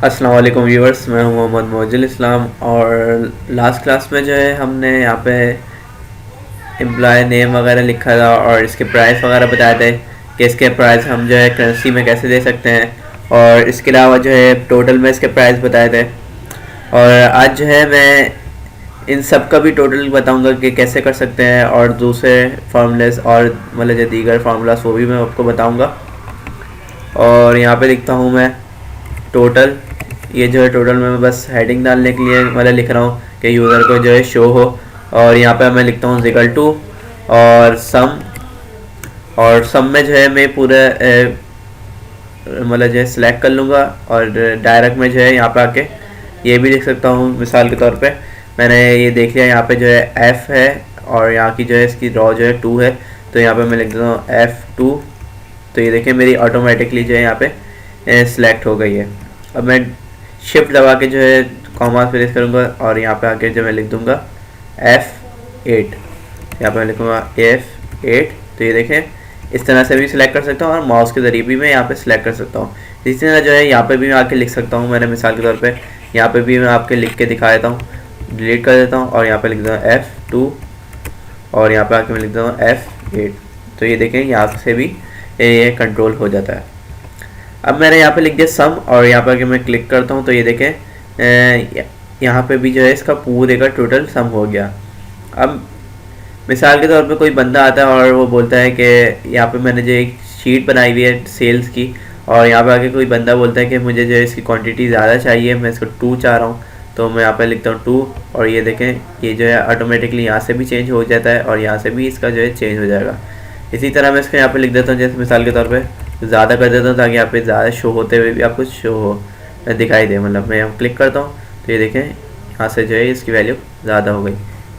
अस्सलाम वालेकुम व्यूअर्स, मैं हूं मोहम्मद मोजुल इस्लाम। और लास्ट क्लास में जो है हमने यहाँ पे एम्प्लॉय नेम वगैरह लिखा था और इसके प्राइस वगैरह बताए थे कि इसके प्राइस हम जो है करेंसी में कैसे दे सकते हैं। और इसके अलावा जो है टोटल में इसके प्राइस बताए थे। और आज जो है मैं इन सब का भी टोटल बताऊंगा कि कैसे कर सकते हैं, और दूसरे फार्मूलेस और मतलब जो दीगर फार्मूलास वो भी मैं आपको बताऊंगा। और यहाँ पे लिखता हूँ मैं टोटल। ये जो है टोटल में मैं बस हेडिंग डालने के लिए मतलब लिख रहा हूँ कि यूज़र को जो है शो हो। और यहाँ पे मैं लिखता हूँ इक्वल टू और सम। और सम में जो है मैं पूरा मतलब जो है सिलेक्ट कर लूँगा। और डायरेक्ट में जो है यहाँ पे आके ये भी लिख सकता हूँ। मिसाल के तौर पे मैंने ये देख लिया, यहाँ पे जो है एफ़ है और यहाँ की जो है इसकी रॉ जो है 2 है, तो यहाँ पे मैं लिख देता हूँ F2। तो ये देखिए मेरी ऑटोमेटिकली जो है यहाँ पे सिलेक्ट हो गई है। अब मैं शिफ्ट दबा के जो है कॉमा प्रेस करूँगा और यहाँ पे आके जो मैं लिख दूँगा F8। यहाँ पे मैं लिखूँगा F8। तो ये देखें इस तरह से भी सिलेक्ट कर सकता हूँ और माउस के ज़रिए भी मैं यहाँ पे सिलेक्ट कर सकता हूँ। इसी तरह जो है यहाँ पे भी मैं आके लिख सकता हूँ। मैंने मिसाल के तौर पे यहाँ पे भी मैं आपके लिख के दिखा देता हूँ, डिलीट कर देता हूँ और यहाँ पे लिख देता हूँ F2 और यहाँ पे आके मैं लिख देता हूँ F8। तो ये देखें यहाँ से भी ये कंट्रोल हो जाता है। अब मैंने यहाँ पे लिख दिया सम और यहाँ पे आके मैं क्लिक करता हूँ तो ये देखें यहाँ पे भी जो है इसका पूरे का टोटल सम हो गया। अब मिसाल के तौर पे कोई बंदा आता है और वो बोलता है कि यहाँ पे मैंने जो एक शीट बनाई हुई है सेल्स की, और यहाँ पे आके कोई बंदा बोलता है कि मुझे जो है इसकी क्वांटिटी ज़्यादा चाहिए, मैं इसको 2 चाह रहा हूँ। तो मैं यहाँ पे लिखता हूँ 2 और ये देखें ये जो है ऑटोमेटिकली यहाँ से भी चेंज हो जाता है और यहाँ से भी इसका जो है चेंज हो जाएगा। इसी तरह मैं इसको यहाँ पे लिख देता हूँ, जैसे मिसाल के तौर पे ज़्यादा कर देता हूँ ताकि यहाँ पे ज़्यादा शो होते हुए भी आपको शो हो दिखाई दे। मतलब मैं यहाँ क्लिक करता हूँ तो ये देखें यहाँ से जो है इसकी वैल्यू ज़्यादा हो गई।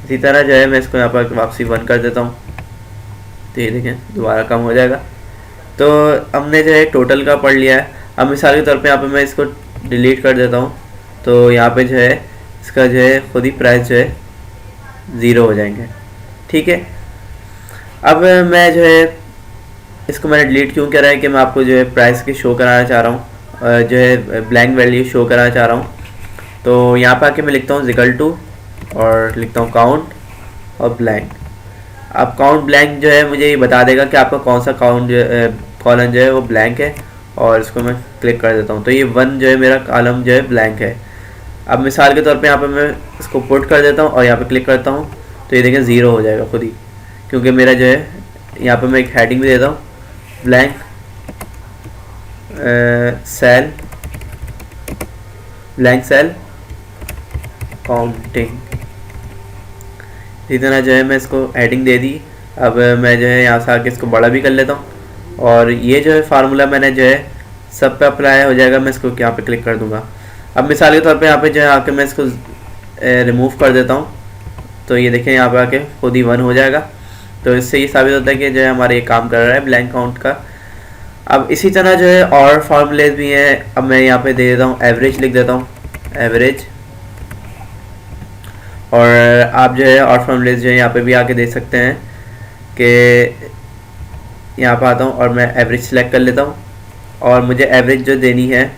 इसी तरह जो है मैं इसको यहाँ पर वापसी 1 कर देता हूँ तो ये देखें दोबारा कम हो जाएगा। तो हमने जो है टोटल का पढ़ लिया है। अब मिसाल के तौर पे यहाँ पे मैं इसको डिलीट कर देता हूँ तो यहाँ पे जो है इसका जो है खुद ही प्राइस जो है 0 हो जाएंगे। ठीक है, अब मैं जो है इसको मैंने डिलीट क्यों करा है कि मैं आपको जो है प्राइस की शो कराना चाह रहा हूँ, जो है ब्लैंक वैल्यू शो कराना चाह रहा हूँ। तो यहाँ पर आके मैं लिखता हूँ इक्वल टू और लिखता हूँ काउंट और ब्लैंक। अब काउंट ब्लैंक जो है मुझे ये बता देगा कि आपका कौन सा काउंट कॉलम जो है वो ब्लैंक है। और इसको मैं क्लिक कर देता हूँ तो ये 1 जो है मेरा कॉलम जो है ब्लैंक है। अब मिसाल के तौर पे यहाँ पे मैं इसको पुट कर देता हूँ और यहाँ पे क्लिक करता हूँ तो ये देखें 0 हो जाएगा खुद ही, क्योंकि मेरा जो है यहाँ पे मैं एक हेडिंग भी देता हूँ blank cell, blank cell counting. इसी तरह जो है मैं इसको हेडिंग दे दी। अब मैं जो है यहाँ से आके इसको बड़ा भी कर लेता हूँ और ये जो है फार्मूला मैंने जो है सब पे अप्लाई हो जाएगा। मैं इसको यहाँ पे क्लिक कर दूँगा। अब मिसाल के तौर पे यहाँ पे जो है आके मैं इसको रिमूव कर देता हूँ तो ये देखें यहाँ पे आके खुद ही 1 हो जाएगा। तो इससे ये साबित होता है कि जो है हमारा ये काम कर रहा है ब्लैंक काउंट का। अब इसी तरह जो है और फार्मूलेज भी हैं। अब मैं यहाँ पे दे देता हूँ एवरेज, लिख देता हूँ एवरेज। और आप जो है और फार्मूलेज जो है यहाँ पे भी आके दे सकते हैं कि यहाँ पे आता हूँ और मैं एवरेज सेलेक्ट कर लेता हूँ और मुझे एवरेज जो देनी है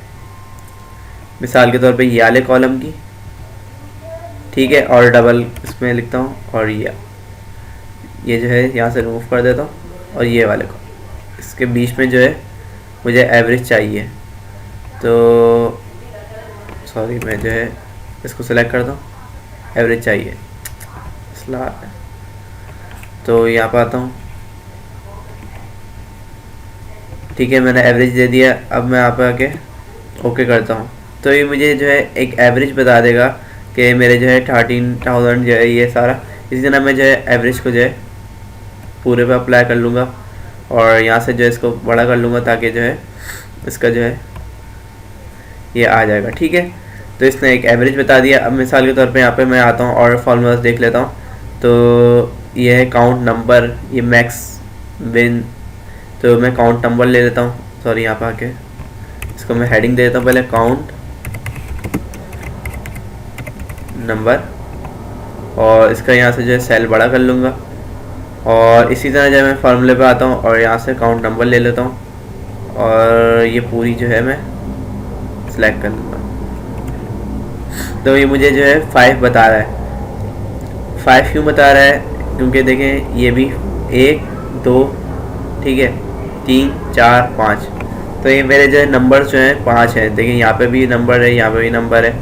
मिसाल के तौर पे ये वाले कॉलम की, ठीक है, और डबल इसमें लिखता हूँ और ये जो है यहाँ से रिमूव कर देता हूँ और ये वाले को इसके बीच में जो है मुझे एवरेज चाहिए। तो सॉरी मैं जो है इसको सेलेक्ट करता हूँ, एवरेज चाहिए तो यहाँ पर आता हूँ। ठीक है, मैंने एवरेज दे दिया। अब मैं यहाँ पे आके ओके करता हूँ तो ये मुझे जो है एक एवरेज बता देगा कि मेरे जो है 13,000 जो है ये सारा। इसी तरह मैं जो है एवरेज को जो है पूरे पे अप्लाई कर लूँगा और यहाँ से जो है इसको बड़ा कर लूँगा ताकि जो है इसका जो है ये आ जाएगा। ठीक है, तो इसने एक एवरेज बता दिया। अब मिसाल के तौर पे यहाँ पे मैं आता हूँ और फॉर्मूलाज देख लेता हूँ। तो ये है काउंट नंबर, ये मैक्स विन। तो मैं काउंट नंबर ले लेता हूँ, सॉरी यहाँ पे आके इसको मैं हेडिंग दे देता हूँ पहले काउंट नंबर और इसका यहाँ से जो है सेल बड़ा कर लूँगा। और इसी तरह जब मैं फार्मूले पे आता हूँ और यहाँ से काउंट नंबर ले लेता हूँ और ये पूरी जो है मैं सिलेक्ट कर लूँगा। तो ये मुझे जो है 5 बता रहा है। 5 क्यों बता रहा है? क्योंकि देखें ये भी 1 2 ठीक है 3 4 5, तो ये मेरे जो है नंबर्स जो हैं 5 हैं। देखिए यहाँ पे भी नंबर है, यहाँ पे भी नंबर है,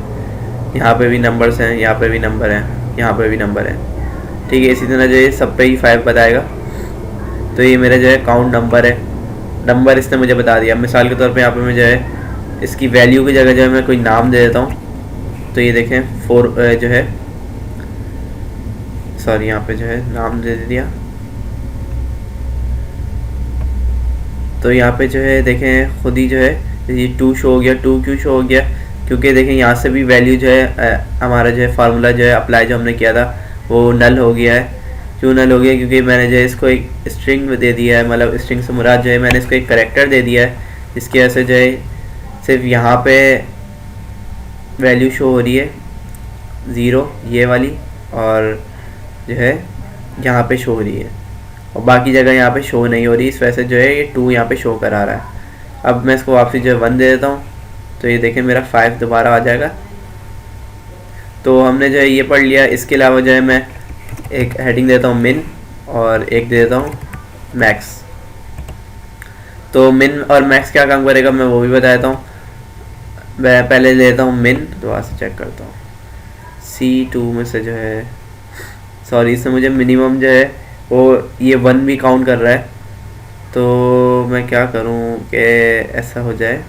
यहाँ पे भी नंबर्स हैं, यहाँ पे भी नंबर है, यहाँ पे भी नंबर है। ठीक है, इसी तरह जो है सब पे ही 5 बताएगा। तो ये मेरा जो है काउंट नंबर है, नंबर इसने मुझे बता दिया। मिसाल के तौर पे यहाँ पे मैं जो है इसकी वैल्यू की जगह जो है मैं कोई नाम दे देता हूँ। तो ये देखें 4 जो है, सॉरी यहाँ पे जो है नाम दे दिया। तो यहाँ पे जो है देखें खुद ही जो है ये 2 शो हो गया। 2 क्यों शो हो गया? क्योंकि देखें यहाँ से भी वैल्यू जो है हमारा जो है फार्मूला जो है अप्लाई जो हमने किया था वो नल हो गया है। क्यों नल हो गया? क्योंकि मैंने जो है इसको एक स्ट्रिंग दे दिया है, मतलब स्ट्रिंग से मुराद जो है मैंने इसको एक करैक्टर दे दिया है, जिसकी वजह से जो है सिर्फ यहाँ पे वैल्यू शो हो रही है 0 ये वाली, और जो है यहाँ पे शो हो रही है, और बाकी जगह यहाँ पे शो नहीं हो रही। इस वजह से जो है ये 2 यहाँ पे शो करा रहा है। अब मैं इसको वापसी जो है 1 दे देता हूँ, तो ये देखें मेरा 5 दोबारा आ जाएगा। तो हमने जो है ये पढ़ लिया। इसके अलावा जो है मैं एक हेडिंग देता हूँ मिन, और एक दे देता हूँ मैक्स। तो मिन और मैक्स क्या काम करेगा मैं वो भी बताता हूँ। मैं पहले लेता हूँ मिन, दोबारा से चेक करता हूँ। C2 में से जो है, सॉरी इसमें मुझे मिनिमम जो है वो ये 1 भी काउंट कर रहा है। तो मैं क्या करूँ कि ऐसा हो जाए।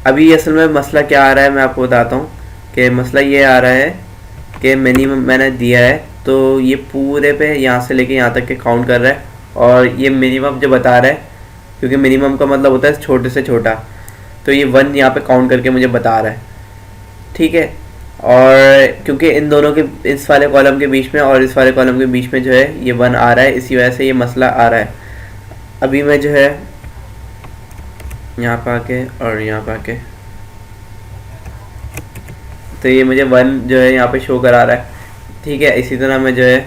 अभी असल में मसला क्या आ रहा है मैं आपको बताता हूँ कि मसला ये आ रहा है कि मिनिमम मैंने दिया है, तो ये पूरे पे यहाँ से लेके यहाँ तक के काउंट कर रहा है, और ये मिनिमम जो बता रहा है, क्योंकि मिनिमम का मतलब होता है छोटे से छोटा, तो ये 1 यहाँ पे काउंट करके मुझे बता रहा है। ठीक है, और क्योंकि इन दोनों के इस वाले कॉलम के बीच में और इस वाले कॉलम के बीच में जो है ये 1 आ रहा है, इसी वजह से ये मसला आ रहा है। अभी मैं जो है यहाँ पर आके और यहाँ पर आके, तो ये मुझे 1 जो है यहाँ पे शो करा रहा है। ठीक है, इसी तरह मैं जो है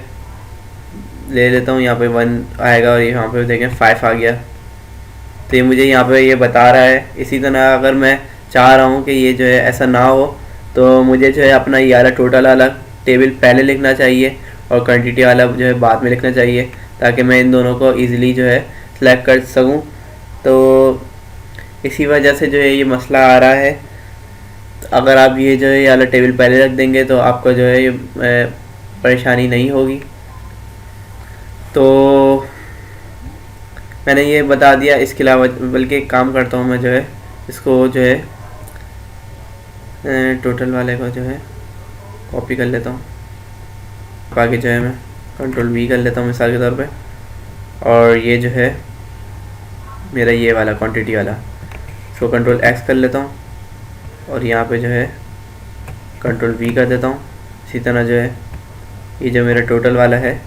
ले लेता हूँ, यहाँ पे 1 आएगा, और यहाँ पे देखें 5 आ गया। तो ये मुझे यहाँ पे ये बता रहा है। इसी तरह अगर मैं चाह रहा हूँ कि ये जो है ऐसा ना हो, तो मुझे जो है अपना ये वाला टोटल वाला टेबल पहले लिखना चाहिए और क्वांटिटी वाला जो है बाद में लिखना चाहिए, ताकि मैं इन दोनों को ईज़िली जो है सेलेक्ट कर सकूँ। तो इसी वजह से जो है ये मसला आ रहा है। अगर आप ये जो है ये वाला टेबल पहले रख देंगे तो आपको जो है ये परेशानी नहीं होगी। तो मैंने ये बता दिया। इसके अलावा बल्कि एक काम करता हूँ मैं जो है इसको जो है टोटल वाले को जो है कॉपी कर लेता हूँ, बाकी जो है मैं Ctrl+V कर लेता हूँ मिसाल के तौर पे, और ये जो है मेरा ये वाला क्वांटिटी वाला इसको Ctrl+X कर लेता हूँ, और यहाँ पे जो है Ctrl+V कर देता हूँ। इसी तरह जो है ये जो मेरा टोटल वाला है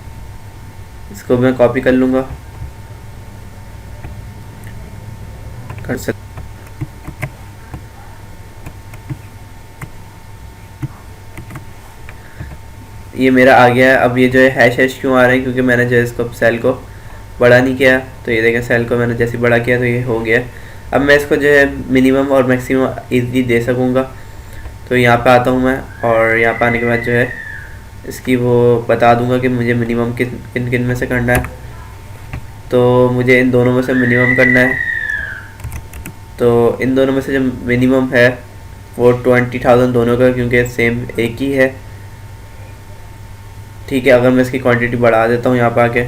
इसको मैं कॉपी कर लूँगा। ये मेरा आ गया है। अब ये जो है हैश क्यों आ रहे हैं? क्योंकि मैंने जो है इसको सेल को बड़ा नहीं किया। तो ये देखें सेल को मैंने जैसे बड़ा किया तो ये हो गया। अब मैं इसको जो है मिनिमम और मैक्सिमम ईज़िली दे सकूँगा। तो यहाँ पे आता हूँ मैं, और यहाँ पे आने के बाद जो है इसकी वो बता दूँगा कि मुझे मिनिमम किन किन में से करना है। तो मुझे इन दोनों में से मिनिमम करना है। तो इन दोनों में से जो मिनिमम है वो 20,000 दोनों का, क्योंकि सेम एक ही है। ठीक है, अगर मैं इसकी क्वांटिटी बढ़ा देता हूँ यहाँ पर आके,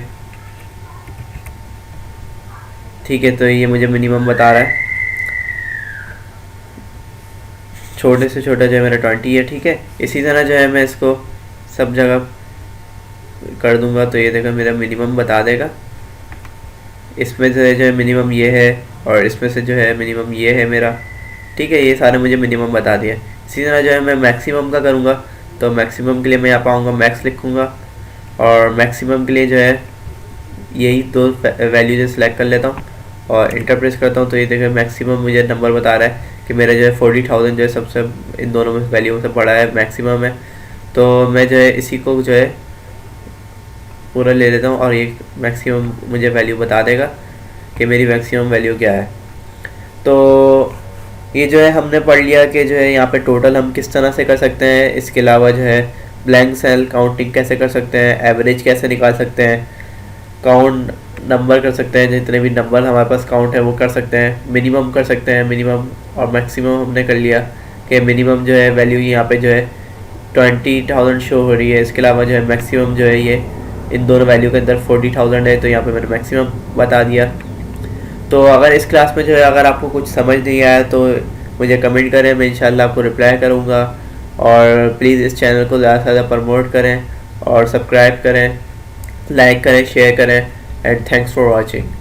ठीक है, तो ये मुझे मिनिमम बता रहा है। छोटे से छोटा जो है मेरा 20 है। ठीक है, इसी तरह जो है मैं इसको सब जगह कर दूंगा। तो ये देखो मेरा मिनिमम बता देगा। इसमें से जो है मिनिमम ये है, और इसमें से जो है मिनिमम ये है मेरा। ठीक है, ये सारे मुझे मिनिमम बता दिए। इसी तरह जो है मैं मैक्सिमम का करूँगा। तो मैक्सिमम के लिए मैं यहाँ पाऊँगा मैक्स लिखूँगा, और मैक्सिमम के लिए जो है यही 2 वैल्यू जो सेलेक्ट कर लेता हूँ और इंटर प्रेस करता हूँ। तो ये देखो मैक्सिमम मुझे नंबर बता रहा है कि मेरा जो है 40,000 जो है सबसे इन दोनों में वैल्यू से बड़ा है, मैक्सिमम है। तो मैं जो है इसी को जो है पूरा ले लेता हूँ, और ये मैक्सिमम मुझे वैल्यू बता देगा कि मेरी मैक्सिमम वैल्यू क्या है। तो ये जो है हमने पढ़ लिया कि जो है यहाँ पे टोटल हम किस तरह से कर सकते हैं। इसके अलावा जो है ब्लैंक सेल काउंटिंग कैसे कर सकते हैं, एवरेज कैसे निकाल सकते हैं, काउंट नंबर कर सकते हैं, जितने भी नंबर हमारे पास काउंट है वो कर सकते हैं, मिनिमम कर सकते हैं, मिनिमम और मैक्सिमम हमने कर लिया कि मिनिमम जो है वैल्यू यहाँ पे जो है 20,000 शो हो रही है। इसके अलावा जो है मैक्सिमम जो है ये इन दोनों वैल्यू के अंदर 40,000 है, तो यहाँ पे मैंने मैक्सिमम बता दिया। तो अगर इस क्लास में जो है अगर आपको कुछ समझ नहीं आया तो मुझे कमेंट करें, मैं इंशाल्लाह आपको रिप्लाई करूँगा। और प्लीज़ इस चैनल को ज़्यादा से ज़्यादा प्रमोट करें और सब्सक्राइब करें, लाइक करें, शेयर करें। And thanks for watching.